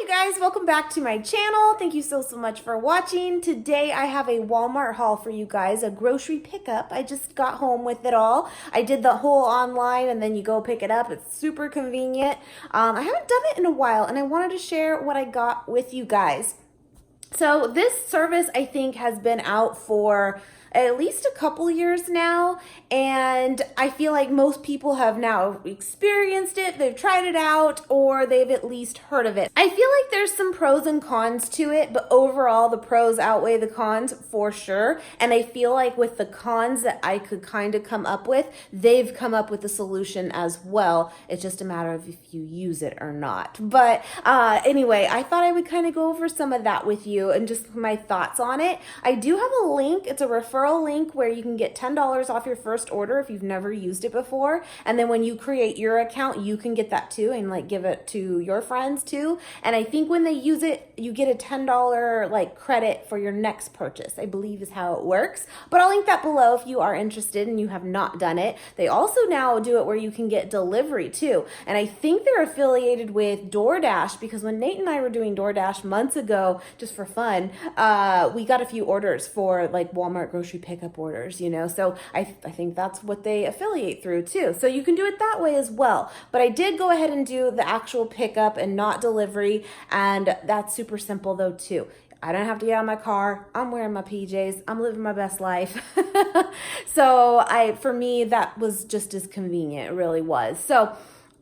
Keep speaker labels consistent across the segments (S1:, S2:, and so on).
S1: guys, welcome back to my channel. Thank you so much for watching. Today I have a Walmart haul for you guys, a grocery pickup. I just got home with it all. I did the whole online and then you go pick it up. It's super convenient. I haven't done it in a while and I wanted to share what I got with you guys. So this service I think has been out for at least a couple years now, and I feel like most people have now experienced it, they've tried it out, or they've at least heard of it. I feel like there's some pros and cons to it, but overall the pros outweigh the cons for sure, and I feel like with the cons that I could kind of come up with, they've come up with a solution as well. It's just a matter of if you use it or not. But anyway, I thought I would kind of go over some of that with you and just my thoughts on it. I do have a link, it's a referral link where you can get $10 off your first order if you've never used it before, and then when you create your account you can get that too and like give it to your friends too. And I think when they use it you get a $10 like credit for your next purchase, I believe is how it works, but I'll link that below if you are interested and you have not done it. They also now do it where you can get delivery too, and I think they're affiliated with DoorDash, because when Nate and I were doing DoorDash months ago just for fun, we got a few orders for like Walmart grocery pickup orders, you know, so I think that's what they affiliate through too. So you can do it that way as well. But I did go ahead and do the actual pickup and not delivery, and that's super simple though too. I don't have to get out of my car. I'm wearing my PJs. I'm living my best life. So for me, that was just as convenient. It really was. So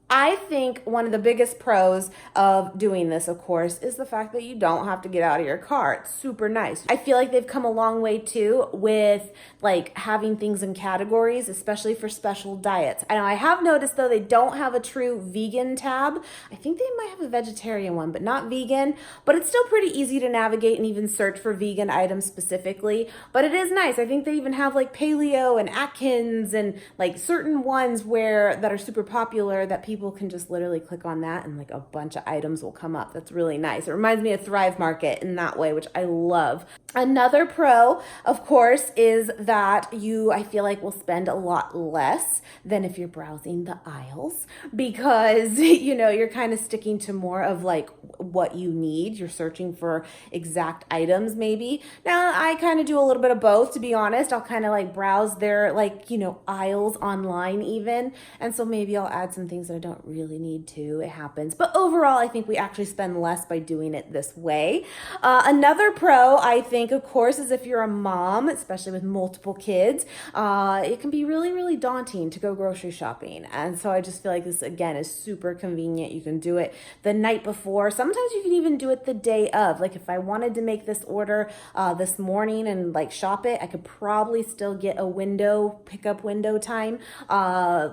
S1: I think one of the biggest pros of doing this, of course, is the fact that you don't have to get out of your car. It's super nice. I feel like they've come a long way too with like having things in categories, especially for special diets. And I have noticed though they don't have a true vegan tab. I think they might have a vegetarian one, but not vegan. But it's still pretty easy to navigate and even search for vegan items specifically. But it is nice. I think they even have like paleo and Atkins and like certain ones that are super popular that people can just literally click on that and like a bunch of items will come up. That's really nice. It reminds me of Thrive Market in that way, which I love. Another pro, of course, is that I feel like will spend a lot less than if you're browsing the aisles, because you know, you're kind of sticking to more of like what you need. You're searching for exact items maybe. Now, I kind of do a little bit of both, to be honest. I'll kind of like browse their like, you know, aisles online even. And so maybe I'll add some things that I don't really need to. It happens. But overall, I think we actually spend less by doing it this way. Another pro, I think, of course, is if you're a mom, especially with multiple kids, it can be really, really daunting to go grocery shopping. And so I just feel like this, again, is super convenient. You can do it the night before. Sometimes you can even do it the day of. Like if I wanted to make this order this morning and like shop it, I could probably still get a pickup window time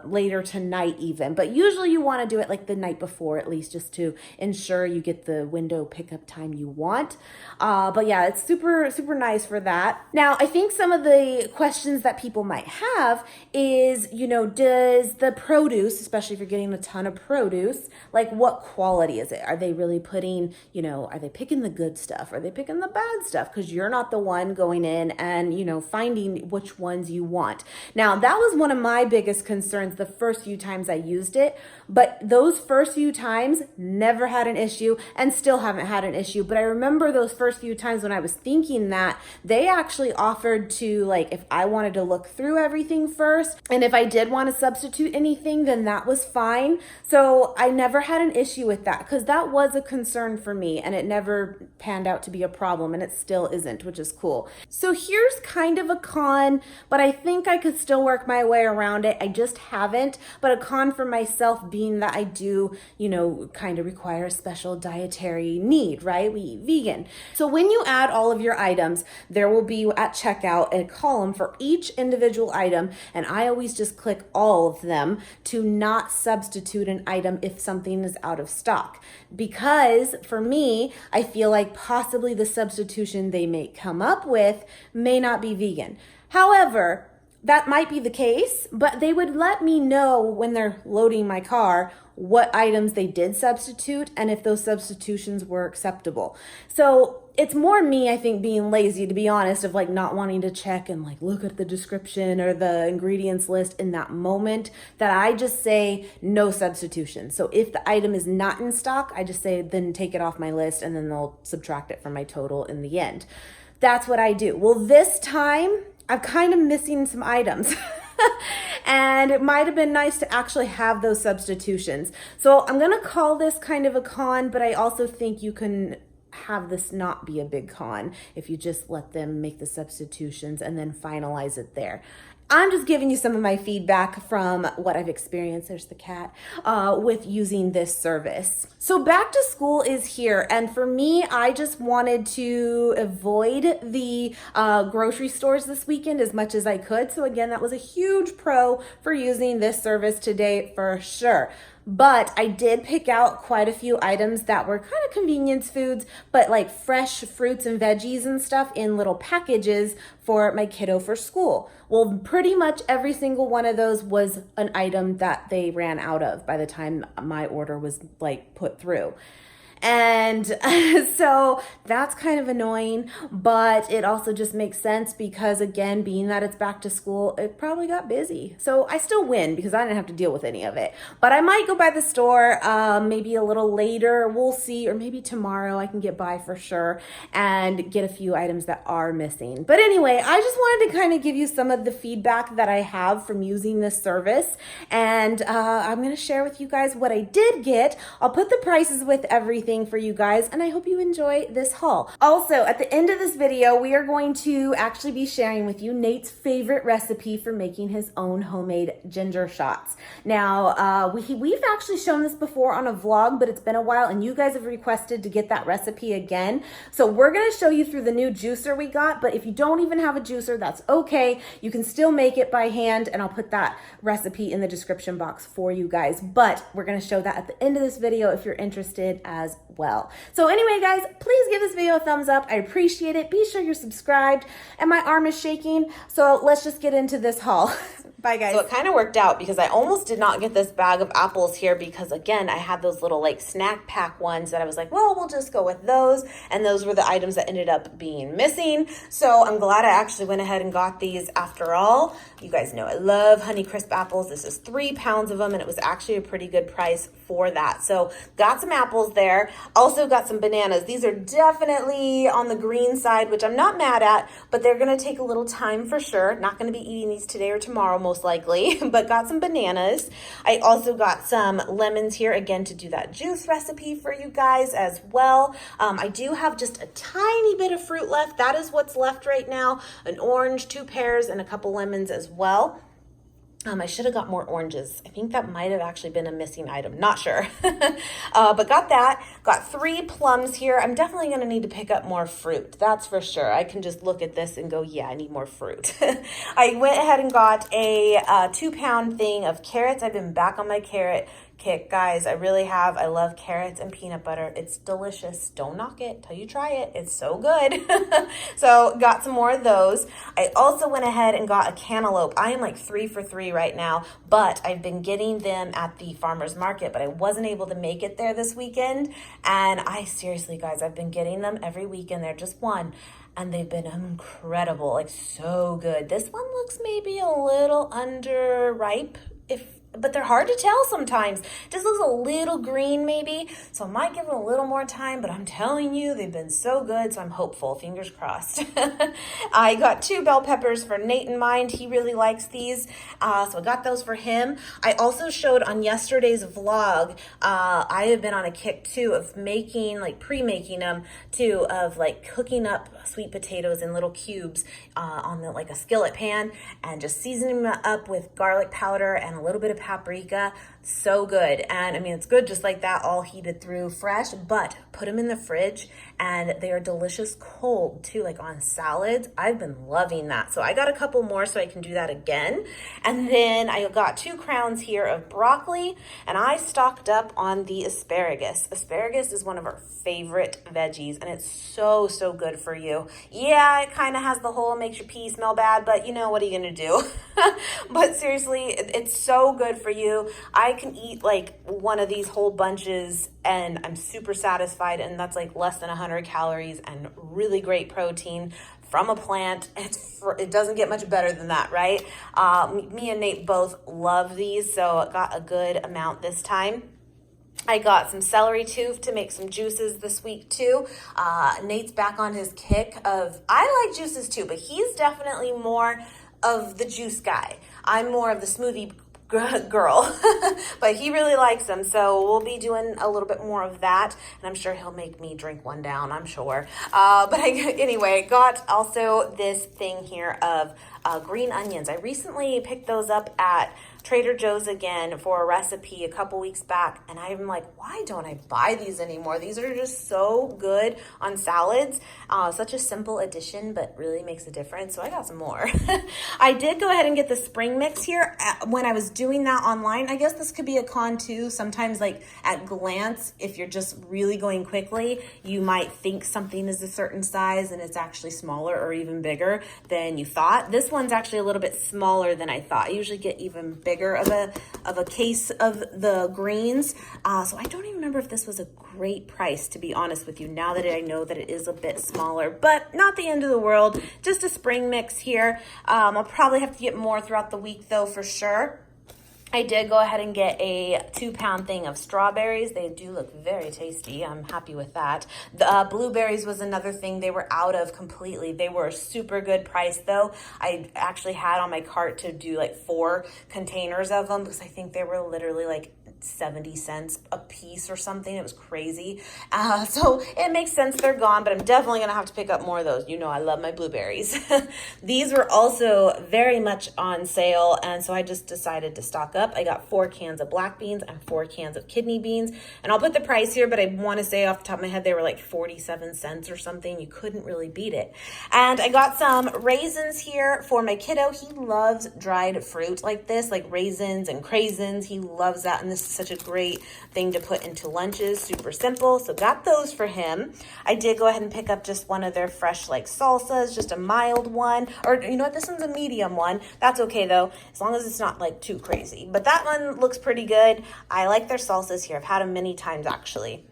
S1: later tonight even. But usually you want to do it like the night before at least, just to ensure you get the window pickup time you want. But yeah, it's super, super nice for that. Now, I think some of the questions that people might have is, you know, does the produce, especially if you're getting a ton of produce, like what quality is it? Are they really putting, you know, are they picking the good stuff? Are they picking the bad stuff? Because you're not the one going in and, you know, finding which ones you want. Now, that was one of my biggest concerns the first few times I used it, but those first few times never had an issue and still haven't had an issue. But I remember those first few times when I was thinking that they actually offered to, like, if I wanted to look through everything first, and if I did want to substitute anything, then that was fine. So I never had an issue with that, because that was a concern for me and it never panned out to be a problem, and it still isn't, which is cool. So here's kind of a con, but I think I could still work my way around it. I just haven't. But a con for myself being that I do, you know, kind of require a special dietary need, right? We eat vegan. So when you add all of your items, there will be at checkout a column for each individual item, and I always just click all of them to not substitute an item if something is out of stock. Because for me, I feel like possibly the substitution they may come up with may not be vegan. However, that might be the case, but they would let me know when they're loading my car what items they did substitute and if those substitutions were acceptable. So it's more me, I think, being lazy, to be honest, of like not wanting to check and like look at the description or the ingredients list in that moment, that I just say no substitution. So if the item is not in stock, I just say then take it off my list, and then they'll subtract it from my total in the end. That's what I do. Well, this time I'm kind of missing some items. And it might have been nice to actually have those substitutions. So I'm going to call this kind of a con, but I also think you can have this not be a big con if you just let them make the substitutions and then finalize it there. I'm just giving you some of my feedback from what I've experienced, there's the cat, with using this service. So back to school is here, and for me, I just wanted to avoid the grocery stores this weekend as much as I could. So again, that was a huge pro for using this service today for sure. But I did pick out quite a few items that were kind of convenience foods, but like fresh fruits and veggies and stuff in little packages for my kiddo for school. Well, pretty much every single one of those was an item that they ran out of by the time my order was like put through. And so that's kind of annoying, but it also just makes sense because, again, being that it's back to school, it probably got busy. So I still win because I didn't have to deal with any of it. But I might go by the store maybe a little later. We'll see. Or maybe tomorrow I can get by for sure and get a few items that are missing. But anyway, I just wanted to kind of give you some of the feedback that I have from using this service. And I'm going to share with you guys what I did get. I'll put the prices with everything for you guys, and I hope you enjoy this haul. Also, at the end of this video, we are going to actually be sharing with you Nate's favorite recipe for making his own homemade ginger shots. Now, we've actually shown this before on a vlog, but it's been a while, and you guys have requested to get that recipe again. So we're going to show you through the new juicer we got, but if you don't even have a juicer, that's okay. You can still make it by hand, and I'll put that recipe in the description box for you guys. But we're going to show that at the end of this video if you're interested as well. So anyway, guys, please give this video a thumbs up. I appreciate it. Be sure you're subscribed. And my arm is shaking, so let's just get into this haul. Bye, guys.
S2: So it kind of worked out because I almost did not get this bag of apples here because, again, I had those little like snack pack ones that I was like, well, we'll just go with those. And those were the items that ended up being missing. So I'm glad I actually went ahead and got these after all. You guys know I love Honeycrisp apples. This is 3 pounds of them, and it was actually a pretty good price for that. So got some apples there. Also got some bananas. These are definitely on the green side, which I'm not mad at, but they're going to take a little time for sure. Not going to be eating these today or tomorrow, most likely, but got some bananas. I also got some lemons here, again, to do that juice recipe for you guys as well. I do have just a tiny bit of fruit left. That is what's left right now. An orange, 2 pears, and a couple lemons as well. I should have got more oranges. I think that might have actually been a missing item. Not sure. But got that. Got 3 plums here. I'm definitely going to need to pick up more fruit. That's for sure. I can just look at this and go, yeah, I need more fruit. I went ahead and got a 2-pound thing of carrots. I've been back on my carrot kick, guys. I really have. I love carrots and peanut butter. It's delicious. Don't knock it till you try it. It's so good. So got some more of those. I also went ahead and got a cantaloupe. I am like 3 for 3 right now, but I've been getting them at the farmer's market, but I wasn't able to make it there this weekend. And I seriously, guys, I've been getting them every weekend. They're just one. And they've been incredible, like so good. This one looks maybe a little underripe, but they're hard to tell sometimes. Just looks a little green maybe, so I might give them a little more time, but I'm telling you, they've been so good, so I'm hopeful, fingers crossed. I got 2 bell peppers for Nate in mind. He really likes these, so I got those for him. I also showed on yesterday's vlog, I have been on a kick too of making, like pre-making them too, of like cooking up sweet potatoes in little cubes on like a skillet pan and just seasoning them up with garlic powder and a little bit of paprika. So good. And I mean, it's good just like that, all heated through fresh, but put them in the fridge and they are delicious cold too, like on salads. I've been loving that. So I got a couple more so I can do that again. And then I got 2 crowns here of broccoli, and I stocked up on the asparagus. Asparagus is one of our favorite veggies, and it's so, so good for you. Yeah, it kind of has the hole, makes your pee smell bad, but you know, what are you going to do? But seriously, it's so good for you. I can eat like one of these whole bunches and I'm super satisfied, and that's like less than 100 calories and really great protein from a plant. It doesn't get much better than that, right? Me and Nate both love these, so I got a good amount this time. I got some celery too to make some juices this week too. Nate's back on his kick of, I like juices too, but he's definitely more of the juice guy. I'm more of the smoothie girl, but he really likes them, so we'll be doing a little bit more of that, and I'm sure he'll make me drink one down, I'm sure. Anyway, got also this thing here of green onions. I recently picked those up at Trader Joe's again for a recipe a couple weeks back, and I'm like, why don't I buy these anymore? These are just so good on salads. Such a simple addition, but really makes a difference. So I got some more. I did go ahead and get the spring mix here. When I was doing that online, I guess this could be a con too. Sometimes like at glance, if you're just really going quickly, you might think something is a certain size and it's actually smaller or even bigger than you thought. This one's actually a little bit smaller than I thought. I usually get even bigger of a case of the greens. So I don't even remember if this was a great price, to be honest with you, now that I know that it is a bit smaller, but not the end of the world. Just a spring mix here. I'll probably have to get more throughout the week though, for sure. I did go ahead and get a 2-pound thing of strawberries. They do look very tasty. I'm happy with that. The blueberries was another thing they were out of completely. They were a super good price though. I actually had on my cart to do like 4 containers of them because I think they were literally like 70 cents a piece or something. It was crazy. So it makes sense they're gone, but I'm definitely going to have to pick up more of those. You know, I love my blueberries. These were also very much on sale, and so I just decided to stock up. I got 4 cans of black beans and 4 cans of kidney beans, and I'll put the price here, but I want to say off the top of my head, they were like 47 cents or something. You couldn't really beat it. And I got some raisins here for my kiddo. He loves dried fruit like this, like raisins and craisins. He loves that, and this is such a great thing to put into lunches. Super simple. So got those for him. I did go ahead and pick up just one of their fresh like salsas, just a mild one, or you know what, this one's a medium one. That's okay though, as long as it's not like too crazy. But that one looks pretty good. I like their salsas here. I've had them many times actually.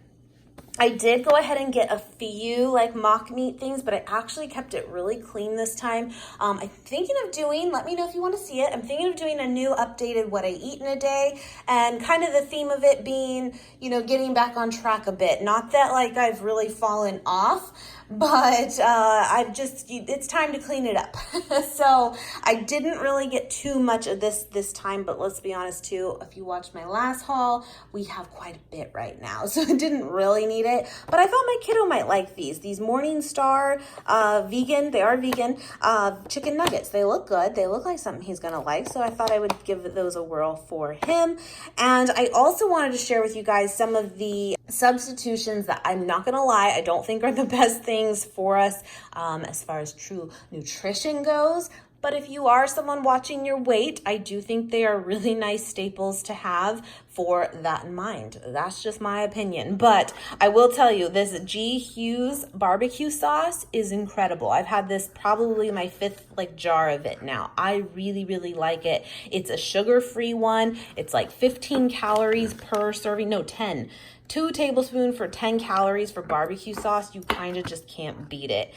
S2: I did go ahead and get a few like mock meat things, but I actually kept it really clean this time. I'm thinking of doing, let me know if you want to see it, I'm thinking of doing a new updated what I eat in a day, and kind of the theme of it being, you know, getting back on track a bit. Not that like I've really fallen off, but it's time to clean it up. So I didn't really get too much of this time, but let's be honest too, if you watched my last haul, we have quite a bit right now, so I didn't really need it. But I thought my kiddo might like these Morning Star vegan, they are vegan, Chik'n Nuggets. They look good. They look like something he's gonna like, so I thought I would give those a whirl for him. And I also wanted to share with you guys some of the substitutions that, I'm not gonna lie, I don't think are the best things for us as far as true nutrition goes. But if you are someone watching your weight, I do think they are really nice staples to have for that in mind. That's just my opinion. But I will tell you, this G. Hughes barbecue sauce is incredible. I've had this probably my 5th like jar of it now. I really, really like it. It's a sugar-free one. It's like 15 calories per serving. No, 10. 2 tablespoons for 10 calories for barbecue sauce. You kind of just can't beat it.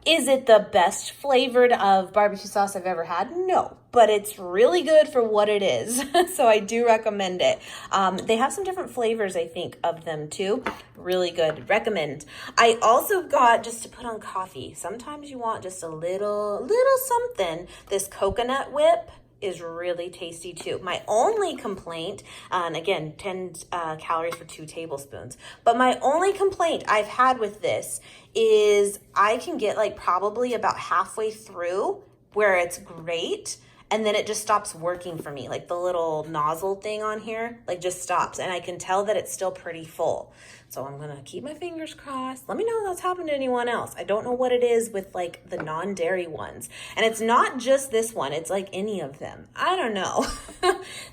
S2: Is it the best flavored of barbecue sauce I've ever had? No, but it's really good for what it is. So I do recommend it. They have some different flavors, I think, of them too. Really good. Recommend. I also got, just to put on coffee, sometimes you want just a little something, this coconut whip is really tasty too. My only complaint, and again, 10 calories for 2 tablespoons, but my only complaint I've had with this is I can get like probably about halfway through where it's great, and then it just stops working for me. Like the little nozzle thing on here, like just stops, and I can tell that it's still pretty full. So I'm gonna keep my fingers crossed. Let me know if that's happened to anyone else. I don't know what it is with like the non-dairy ones. And it's not just this one, it's like any of them. I don't know.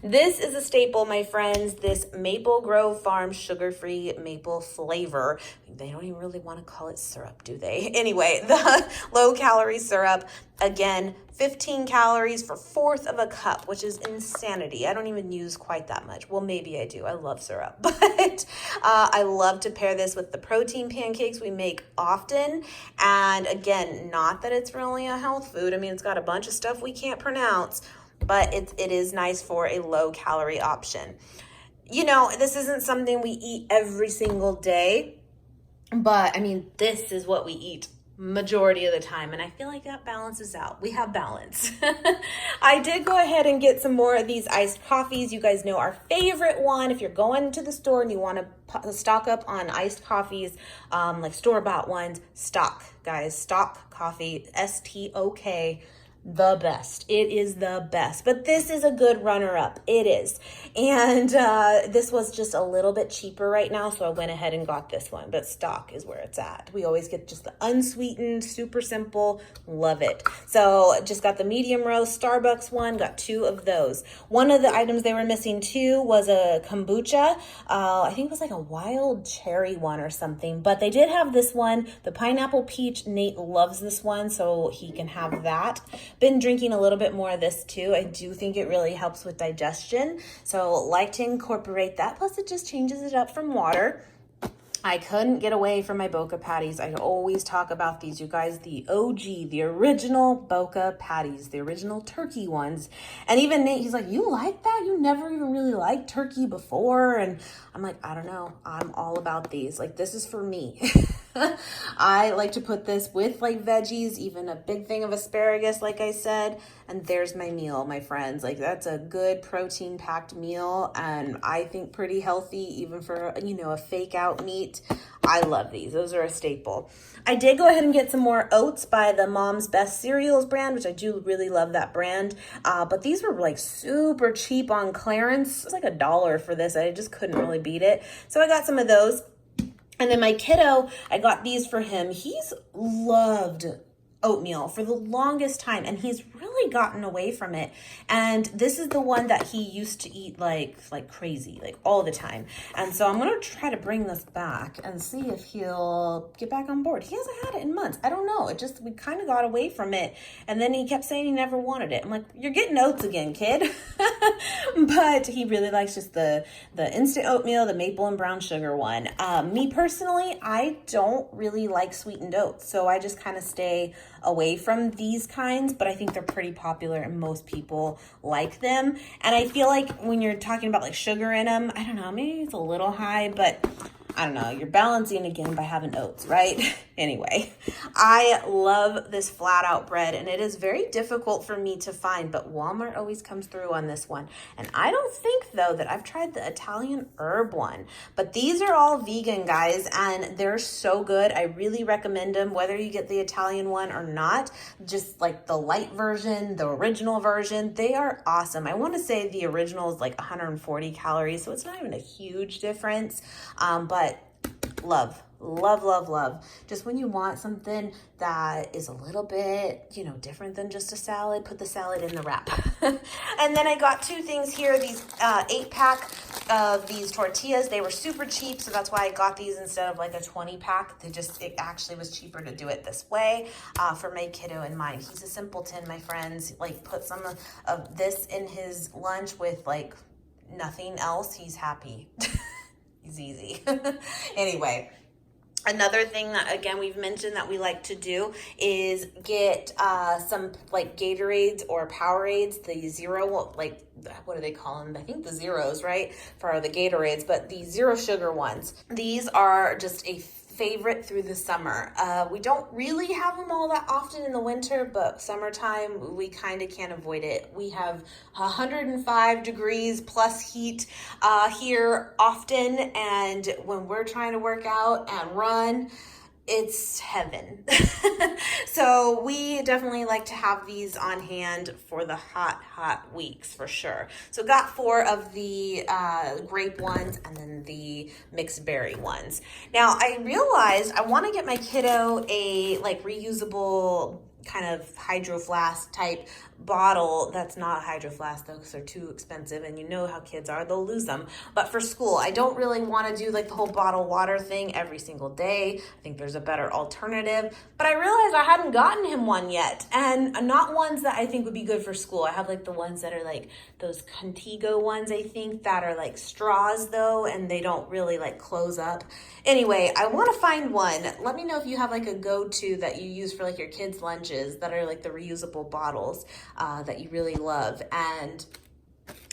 S2: This is a staple, my friends. This Maple Grove Farm sugar-free maple flavor. They don't even really want to call it syrup, do they? Anyway, the low-calorie syrup. Again, 15 calories for 1/4 of a cup, which is insanity. I don't even use quite that much. Well, maybe I do. I love syrup. But I love to pair this with the protein pancakes we make often. And again, not that it's really a health food. I mean, it's got a bunch of stuff we can't pronounce, but it is nice for a low-calorie option. You know, this isn't something we eat every single day, but I mean, this is what we eat majority of the time, and I feel like that balances out. We have balance. I did go ahead and get some more of these iced coffees. You guys know our favorite one. If you're going to the store and you want to stock up on iced coffees, like store-bought ones, stock, guys. Stock coffee, STOK. The best. It is the best. But this is a good runner-up. It is. And this was just a little bit cheaper right now, so I went ahead and got this one. But stock is where it's at. We always get just the unsweetened, super simple. Love it. So just got the medium roast Starbucks one. Got 2 of those. One of the items they were missing too was a kombucha. I think it was like a wild cherry one or something. But they did have this one, the pineapple peach. Nate loves this one, so he can have that. Been drinking a little bit more of this too. I do think it really helps with digestion. So like to incorporate that. Plus it just changes it up from water. I couldn't get away from my Boca Patties. I always talk about these, you guys. The OG, the original Boca Patties, the original turkey ones. And even Nate, he's like, you like that? You never even really liked turkey before? And I'm like, I don't know. I'm all about these. Like, this is for me. I like to put this with like veggies, even a big thing of asparagus, like I said, and there's my meal, my friends. Like, that's a good protein packed meal, and I think pretty healthy, even for, you know, a fake out meat. I love these. Those are a staple. I did go ahead and get some more oats by the Mom's Best Cereals brand, which I do really love that brand. But these were like super cheap on clearance. It was like $1 for this. I just couldn't really beat it. So I got some of those. And then my kiddo, I got these for him. He's loved oatmeal for the longest time, and he's really gotten away from it. And this is the one that he used to eat like crazy, like all the time. And so I'm gonna try to bring this back and see if he'll get back on board. He hasn't had it in months. I don't know. We kind of got away from it, and then he kept saying he never wanted it. I'm like, you're getting oats again, kid. But he really likes just the instant oatmeal, the maple and brown sugar one. Me personally, I don't really like sweetened oats, so I just kind of stay away from these kinds, but I think they're pretty popular and most people like them. And I feel like when you're talking about like sugar in them, I don't know, maybe it's a little high, but I don't know, you're balancing again by having oats, right? Anyway, I love this flat out bread, and it is very difficult for me to find, but Walmart always comes through on this one. And I don't think though that I've tried the Italian herb one, but these are all vegan, guys, and they're so good. I really recommend them, whether you get the Italian one or not. Just like the light version, the original version, they are awesome. I want to say the original is like 140 calories, so it's not even a huge difference, but love. Just when you want something that is a little bit, you know, different than just a salad, put the salad in the wrap. And then I got 2 things here, these 8-pack of these tortillas. They were super cheap, so that's why I got these instead of like a 20-pack. It actually was cheaper to do it this way for my kiddo in mind. He's a simpleton, my friends. Like, put some of this in his lunch with like nothing else. He's happy. He's easy. Anyway, another thing that, again, we've mentioned that we like to do is get some like Gatorades or Powerades, the zero, like, what do they call them? I think the zeros, right? For the Gatorades, but the zero sugar ones. These are just a favorite through the summer. We don't really have them all that often in the winter, but summertime, we kind of can't avoid it. We have 105 degrees plus heat here often, and when we're trying to work out and run, it's heaven. So we definitely like to have these on hand for the hot weeks for sure. So got 4 of the grape ones and then the mixed berry ones. Now I realized I want to get my kiddo a like reusable kind of hydro flask type bottle. That's not a hydro flask though, because they're too expensive, and you know how kids are, they'll lose them. But for school, I don't really want to do like the whole bottled water thing every single day. I think there's a better alternative, but I realized I hadn't gotten him one yet, and not ones that I think would be good for school. I have like the ones that are like those Contigo ones, I think, that are like straws though, and they don't really like close up. Anyway, I want to find one. Let me know if you have like a go-to that you use for like your kids' lunches that are like the reusable bottles that you really love. And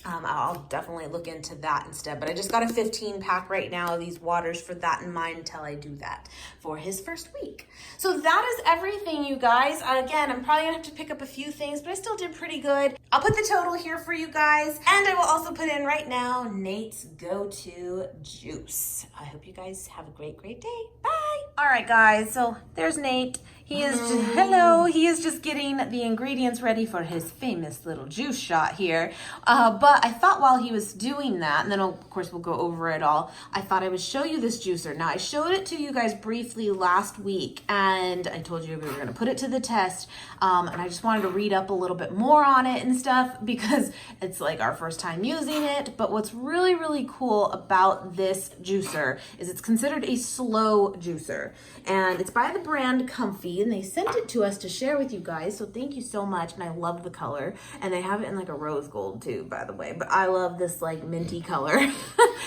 S2: I'll definitely look into that instead. But I just got a 15 pack right now of these waters for that in mind until I do that for his first week. So that is everything, you guys. Again, I'm probably gonna have to pick up a few things, but I still did pretty good. I'll put the total here for you guys. And I will also put in right now Nate's go-to juice. I hope you guys have a great day. Bye. All right, guys, so there's Nate. He is just getting the ingredients ready for his famous little juice shot here. But I thought while he was doing that, and then of course we'll go over it all, I thought I would show you this juicer. Now I showed it to you guys briefly last week, and I told you we were gonna put it to the test. And I just wanted to read up a little bit more on it and stuff because it's like our first time using it. But what's really, really cool about this juicer is it's considered a slow juicer, and it's by the brand Comfee, and they sent it to us to share with you guys, so thank you so much. And I love the color, and they have it in like a rose gold too, by the way, but I love this like minty color.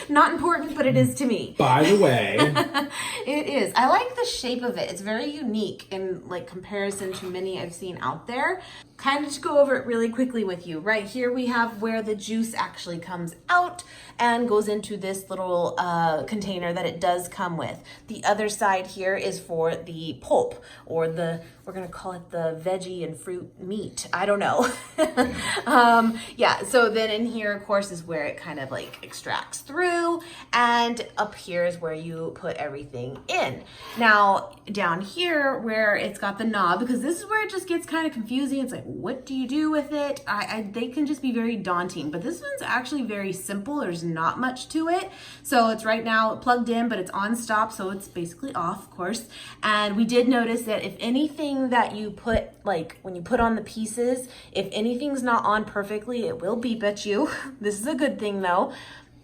S2: Not important, but it is to me.
S3: By the way.
S2: It is. I like the shape of it. It's very unique in like comparison to many I've seen out there. Kind of to go over it really quickly with you. Right here we have where the juice actually comes out and goes into this little container that it does come with. The other side here is for the pulp, or we're gonna call it the veggie and fruit meat. I don't know. Yeah, so then in here, of course, is where it kind of like extracts through, and up here is where you put everything in. Now, down here where it's got the knob, because this is where it just gets kind of confusing. It's like, what do you do with it? They can just be very daunting, but this one's actually very simple. There's not much to it. So it's right now plugged in, but it's on stop, so it's basically off, of course. And we did notice that if anything that you put, like when you put on the pieces, if anything's not on perfectly, it will beep at you. This is a good thing though.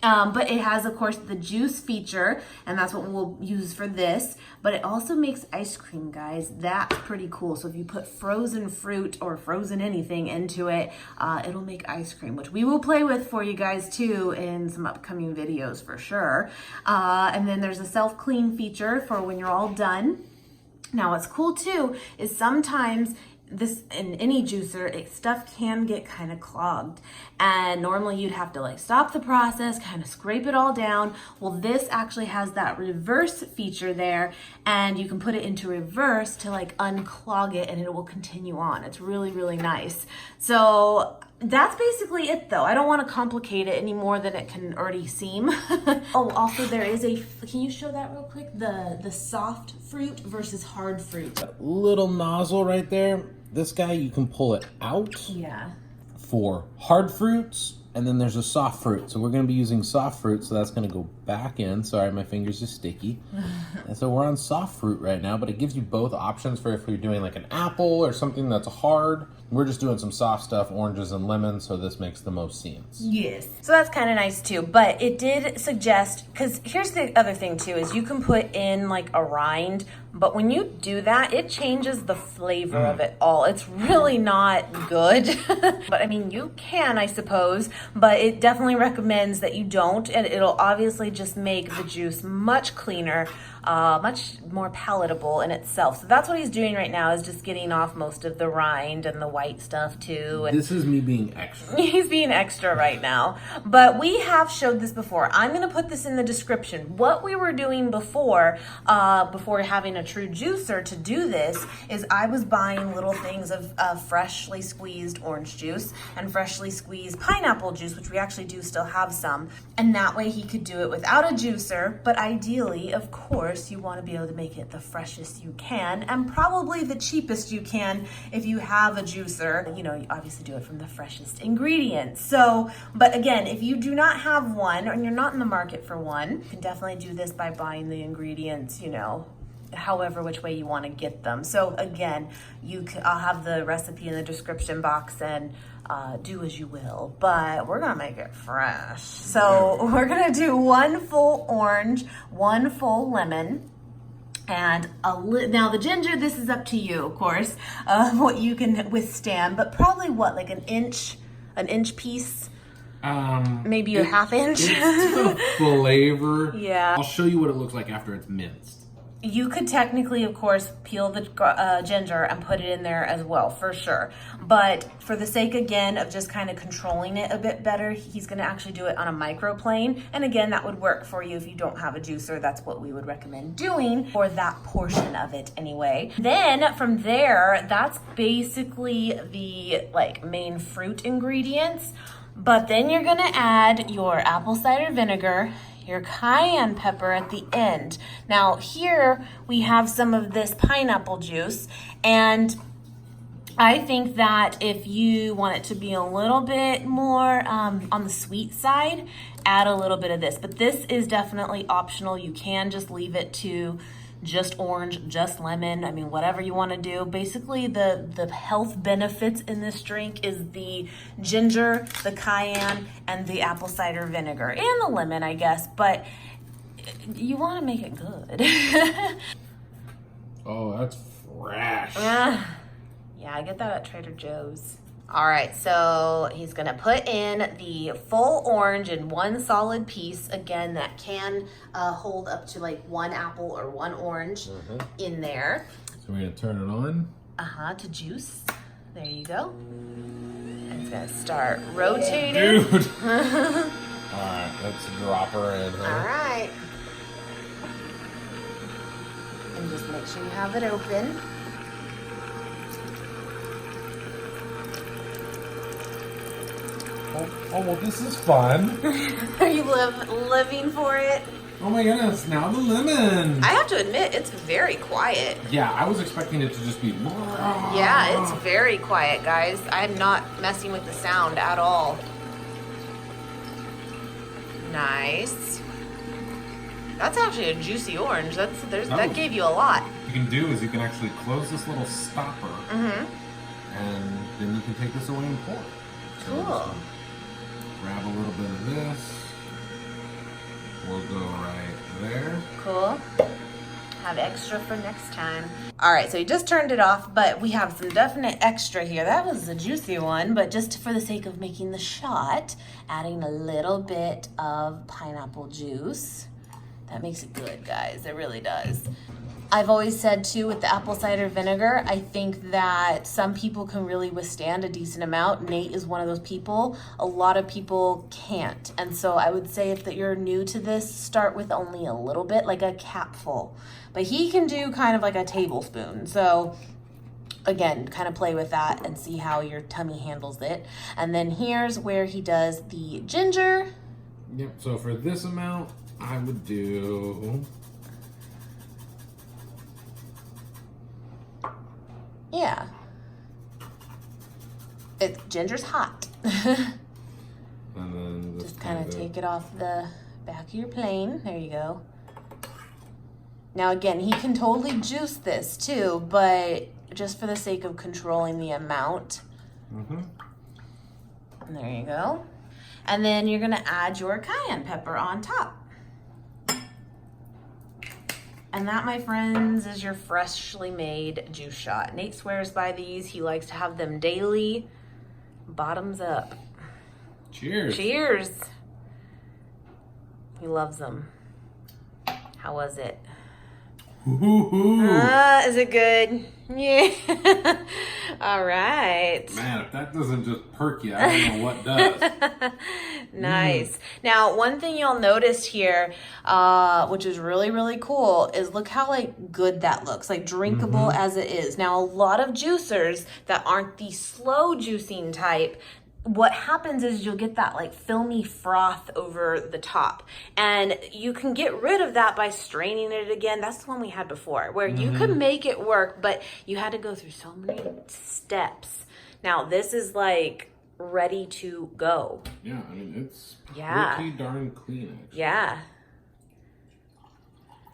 S2: But it has, of course, the juice feature, and that's what we'll use for this. But it also makes ice cream, guys. That's pretty cool. So if you put frozen fruit or frozen anything into it, it'll make ice cream, which we will play with for you guys too in some upcoming videos for sure. And then there's a self-clean feature for when you're all done. Now, what's cool too is sometimes this in any juicer, stuff can get kind of clogged, and normally you'd have to like stop the process, kind of scrape it all down. Well, this actually has that reverse feature there, and you can put it into reverse to like unclog it, and it will continue on. It's really, really nice. So that's basically it though. I don't want to complicate it any more than it can already seem. Oh, also there is can you show that real quick? The soft fruit versus hard fruit.
S3: That little nozzle right there, this guy, you can pull it out.
S2: Yeah.
S3: For hard fruits, and then there's a soft fruit. So we're going to be using soft fruit, so that's going to go back in. Sorry, my fingers are sticky. And so we're on soft fruit right now, but it gives you both options for if you're doing like an apple or something that's hard. We're just doing some soft stuff, oranges and lemons, so this makes the most sense.
S2: Yes. So that's kind of nice too, but it did suggest, because here's the other thing too, is you can put in like a rind, but when you do that, it changes the flavor of it all. It's really not good. But I mean, you can, I suppose, but it definitely recommends that you don't, and it'll obviously just make the juice much cleaner, much more palatable in itself. So that's what he's doing right now, is just getting off most of the rind and the white stuff too. And
S3: this is me being extra.
S2: He's being extra right now. But we have showed this before. I'm going to put this in the description. What we were doing before having a true juicer to do this is I was buying little things of freshly squeezed orange juice and freshly squeezed pineapple juice, which we actually do still have some. And that way he could do it without a juicer, but ideally, of course, course, you want to be able to make it the freshest you can and probably the cheapest you can if you have a juicer. You know, you obviously do it from the freshest ingredients. So, but again, if you do not have one or you're not in the market for one, you can definitely do this by buying the ingredients, you know, however which way you want to get them. So again, I'll have the recipe in the description box and do as you will, but we're gonna make it fresh. So we're gonna do 1 full orange, 1 full lemon, and now the ginger, this is up to you, of course, what you can withstand, but probably what, like an inch piece? Maybe a half inch.
S3: It's the flavor.
S2: Yeah.
S3: I'll show you what it looks like after it's minced.
S2: You could technically, of course, peel the ginger and put it in there as well, for sure. But for the sake, again, of just kind of controlling it a bit better, he's going to actually do it on a microplane. And again, that would work for you if you don't have a juicer. That's what we would recommend doing for that portion of it anyway. Then from there, that's basically the main fruit ingredients. But then you're going to add your apple cider vinegar, your cayenne pepper at the end. Now here we have some of this pineapple juice, and I think that if you want it to be a little bit more on the sweet side, add a little bit of this. But this is definitely optional. You can just leave it to just orange, just lemon. I mean, whatever you want to do. Basically, the health benefits in this drink is the ginger, the cayenne, and the apple cider vinegar, and the lemon, I guess. But you want to make it good.
S3: Oh, that's fresh.
S2: Yeah, I get that at Trader Joe's. All right, so he's gonna put in the full orange in 1 solid piece. Again, that can hold up to 1 apple or 1 orange in there.
S3: So we're gonna turn it on.
S2: To juice. There you go. And it's gonna start rotating.
S3: Dude. All right, let's drop her in. Huh?
S2: All right. And just make sure you have it open.
S3: Oh, well, this is fun.
S2: Are you living for it?
S3: Oh my goodness, now the lemon.
S2: I have to admit, it's very quiet.
S3: Yeah, I was expecting it to just be...
S2: Yeah, it's very quiet, guys. I'm not messing with the sound at all. Nice. That's actually a juicy orange. That gave you a lot.
S3: What you can do is you can actually close this little stopper. And then you can take this away and pour.
S2: Cool.
S3: Grab a little bit of this. We'll go right there.
S2: Cool. Have extra for next time. All right, so you just turned it off, but we have some definite extra here. That was a juicy one, but just for the sake of making the shot, adding a little bit of pineapple juice. That makes it good, guys. It really does. I've always said too, with the apple cider vinegar, I think that some people can really withstand a decent amount. Nate is one of those people. A lot of people can't. And so I would say if that you're new to this, start with only a little bit, like a capful. But he can do kind of like a tablespoon. So again, kind of play with that and see how your tummy handles it. And then here's where he does the ginger.
S3: Yep, so for this amount, I would do...
S2: Yeah. Ginger's hot.
S3: And then
S2: just kind of take it off the back of your plane. There you go. Now again, he can totally juice this too, but just for the sake of controlling the amount. And there you go. And then you're gonna add your cayenne pepper on top. And that, my friends, is your freshly made juice shot. Nate swears by these. He likes to have them daily. Bottoms up.
S3: Cheers.
S2: Cheers. He loves them. How was it? Is it good? Yeah. All right.
S3: Man, if that doesn't just perk you, I don't know what does.
S2: Nice. Now, one thing you'll notice here, which is really, really cool, is look how good that looks, drinkable as it is. Now, a lot of juicers that aren't the slow juicing type, what happens is you'll get that like filmy froth over the top, and you can get rid of that by straining it again. That's the one we had before, where you could make it work, but you had to go through so many steps. Now this is like ready to go.
S3: Yeah, I mean, it's pretty darn clean, actually.
S2: Yeah.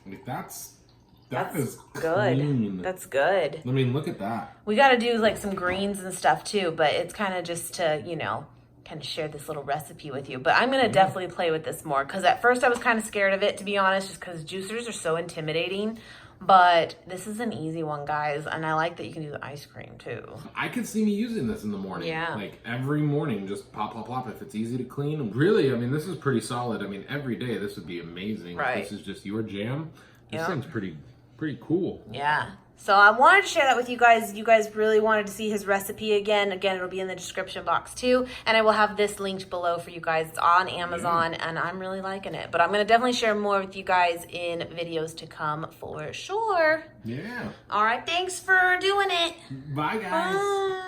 S3: Like, that is
S2: good.
S3: clean.
S2: That's good.
S3: I mean, look at that.
S2: We got to do like some greens and stuff too, but it's kind of just to, you know, kind of share this little recipe with you. But I'm going to definitely play with this more, because at first I was kind of scared of it, to be honest, just because juicers are so intimidating. But this is an easy one, guys, and I like that you can do the ice cream too.
S3: I could see me using this in the morning.
S2: Yeah.
S3: Like every morning, just pop, pop, pop. If it's easy to clean. Really, I mean, this is pretty solid. I mean, every day this would be amazing.
S2: Right.
S3: If this is just your jam. This thing's pretty cool.
S2: Yeah. So I wanted to share that with you guys. You guys really wanted to see his recipe again. Again, it'll be in the description box too. And I will have this linked below for you guys. It's on Amazon, and I'm really liking it. But I'm going to definitely share more with you guys in videos to come for sure.
S3: Yeah.
S2: All right. Thanks for doing it.
S3: Bye, guys.
S2: Bye.